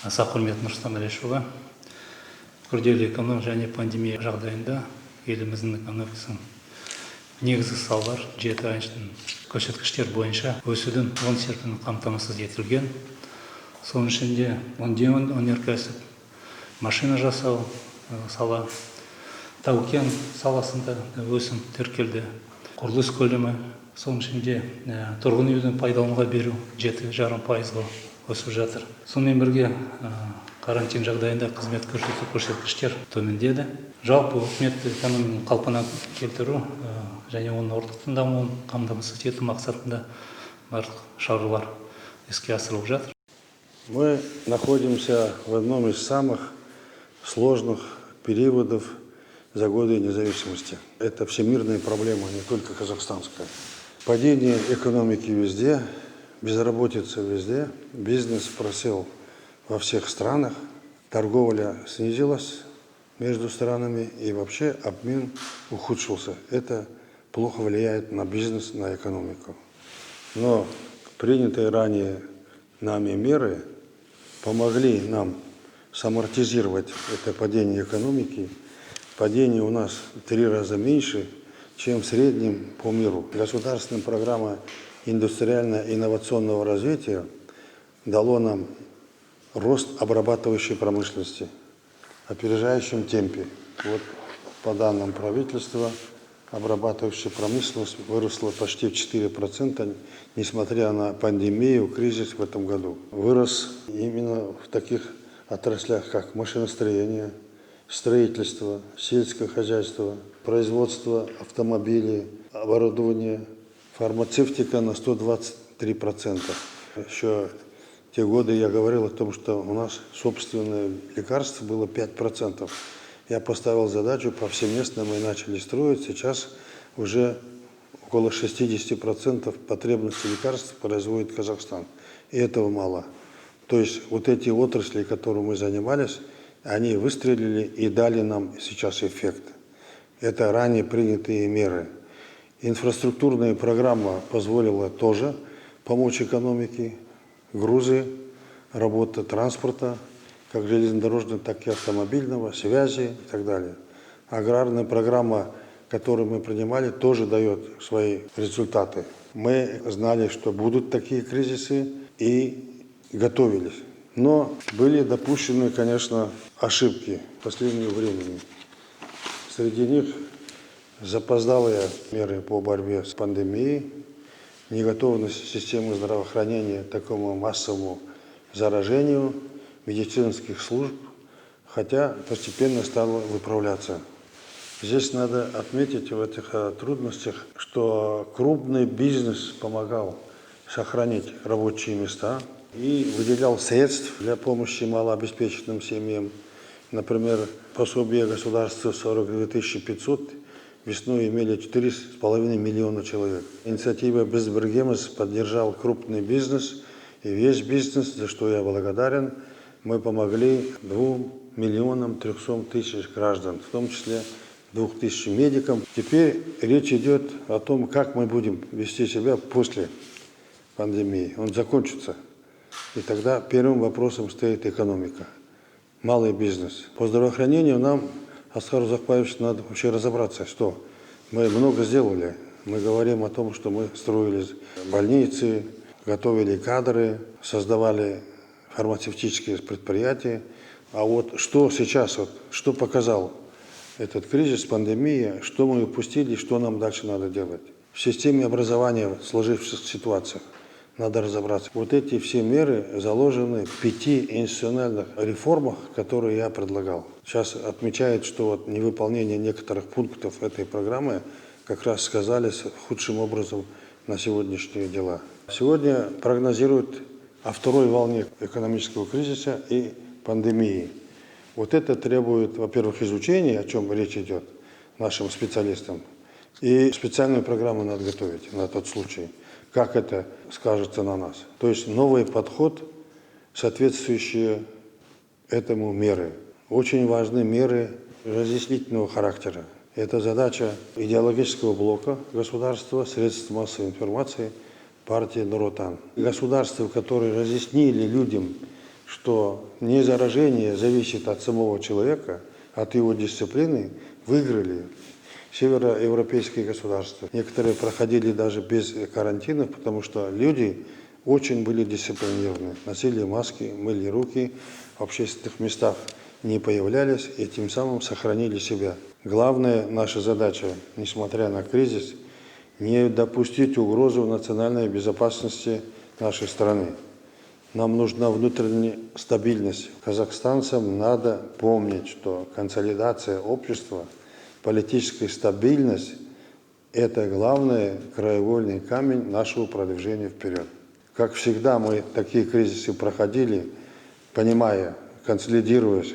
Аса құрметті Нұрсұлтан Әлишұлы, күрделі экономика және пандемия жағдайында еліміздің экономикасын негізгі салалар 7 айдың көрсеткіштер бойынша өсудің оң серпінін қамтамасыз етілген. Соның ішінде өңдеу өнеркәсіп, машина жасау сала, тау-кен саласында өсім тіркелді. Құрылыс көлемі, соның ішінде тұрғын үйдің пайдалануға беру 7,5%-ға өсіп жатыр. Сонымен бірге карантин жағдайында қызмет көрсету көрсеткіштер төмендеді. Жалпы үкімет экономиканы қалпына келтіру және оның орнықты дамуын қамтамасыз ету мақсатында барлық шаралар іске асырылып жатыр. Мы находимся в одном из самых сложных периодов за годы независимости. Это всемирная проблема, не только казахстанская. Падение экономики везде, безработица везде, бизнес просел во всех странах, торговля снизилась между странами и вообще обмен ухудшился. Это плохо влияет на бизнес, на экономику. Но принятые ранее нами меры помогли нам самортизировать это падение экономики. Падение у нас в 3 раза меньше, чем в среднем по миру. Государственная программа индустриально-инновационного развития дало нам рост обрабатывающей промышленности в опережающем темпе. Вот по данным правительства, обрабатывающая промышленность выросла почти в 4%, несмотря на пандемию, кризис в этом году. Вырос именно в таких отраслях, как машиностроение, строительство, сельское хозяйство, производство автомобилей, оборудование, фармацевтика на 123%. Еще в те годы я говорил о том, что у нас собственное лекарство было 5%. Я поставил задачу повсеместно, мы начали строить. Сейчас уже около 60% потребностей лекарств производит Казахстан. И этого мало. То есть вот эти отрасли, которыми мы занимались, они выстрелили и дали нам сейчас эффект. Это ранее принятые меры. Инфраструктурная программа позволила тоже помочь экономике. Грузы, работа транспорта, как железнодорожного, так и автомобильного, связи и так далее. Аграрная программа, которую мы принимали, тоже дает свои результаты. Мы знали, что будут такие кризисы и готовились. Но были допущены, конечно, ошибки в последнее время. Среди них запоздалые меры по борьбе с пандемией, неготовность системы здравоохранения к такому массовому заражению медицинских служб, хотя постепенно стало выправляться. Здесь надо отметить в этих трудностях, что крупный бизнес помогал сохранить рабочие места и выделял средств для помощи малообеспеченным семьям. Например, пособие государства 42 500, весной имели 4,5 миллиона человек. Инициатива «Безбергемес» поддержал крупный бизнес и весь бизнес, за что я благодарен. Мы помогли 2 300 000 граждан, в том числе 2000 медикам. Теперь речь идет о том, как мы будем вести себя после пандемии. Он закончится. И тогда первым вопросом стоит экономика, малый бизнес. По здравоохранению нам, Аскар Узакбаевич, надо вообще разобраться, что мы много сделали. Мы говорим о том, что мы строили больницы, готовили кадры, создавали фармацевтические предприятия. А вот что сейчас, что показал этот кризис, пандемия, что мы упустили, что нам дальше надо делать? В системе образования в сложившихся ситуациях надо разобраться. Вот эти все меры заложены в 5 институциональных реформах, которые я предлагал. Сейчас отмечают, что невыполнение некоторых пунктов этой программы как раз сказались худшим образом на сегодняшние дела. Сегодня прогнозируют о второй волне экономического кризиса и пандемии. Вот это требует, во-первых, изучения, о чем речь идет нашим специалистам, и специальную программу надо готовить на тот случай, как это скажется на нас. То есть новый подход, соответствующие этому меры. Очень важны меры разъяснительного характера. Это задача идеологического блока государства, средств массовой информации, партии Нур Отан. Государства, которые разъяснили людям что не заражение зависит от самого человека, от его дисциплины, выиграли североевропейские государства. Некоторые проходили даже без карантинов, потому что люди очень были дисциплинированы. Носили маски, мыли руки, в общественных местах не появлялись и тем самым сохранили себя. Главная наша задача, несмотря на кризис, не допустить угрозу национальной безопасности нашей страны. Нам нужна внутренняя стабильность. Казахстанцам надо помнить, что консолидация общества, политическая стабильность – это главный краеугольный камень нашего продвижения вперед. Как всегда, мы такие кризисы проходили, понимая, консолидируясь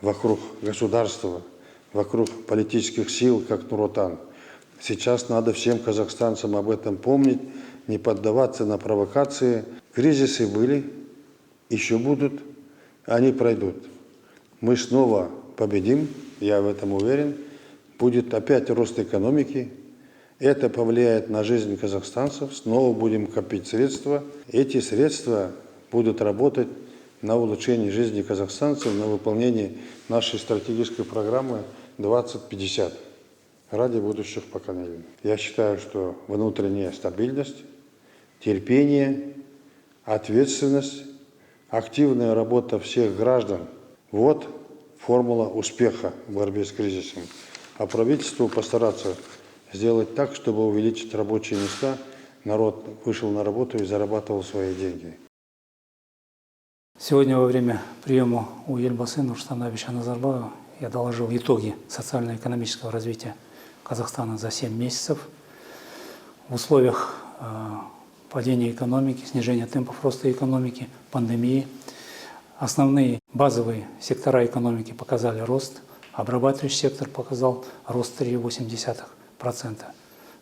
вокруг государства, вокруг политических сил, как Нур-Отан. Сейчас надо всем казахстанцам об этом помнить, не поддаваться на провокации. Кризисы были, еще будут, они пройдут. Мы снова победим, я в этом уверен. Будет опять рост экономики. Это повлияет на жизнь казахстанцев. Снова будем копить средства. Эти средства будут работать на улучшение жизни казахстанцев, на выполнение нашей стратегической программы 2050 ради будущих поколений. Я считаю, что внутренняя стабильность, терпение, ответственность, активная работа всех граждан – вот формула успеха в борьбе с кризисом. А правительству постараться сделать так, чтобы увеличить рабочие места, народ вышел на работу и зарабатывал свои деньги. Сегодня во время приема у Елбасы Нурсултана Абишевича Назарбаева я доложил итоги социально-экономического развития Казахстана за 7 месяцев. В условиях падения экономики, снижения темпов роста экономики, пандемии, основные базовые сектора экономики показали рост, обрабатывающий сектор показал рост 3,8%,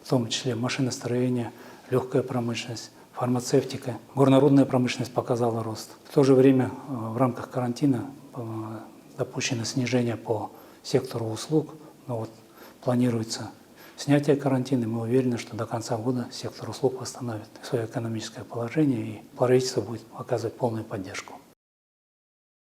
в том числе машиностроение, легкая промышленность, фармацевтика, горнорудная промышленность показала рост. В то же время в рамках карантина допущено снижение по сектору услуг, но вот планируется снятие карантина, и мы уверены, что до конца года сектор услуг восстановит свое экономическое положение, и правительство будет оказывать полную поддержку.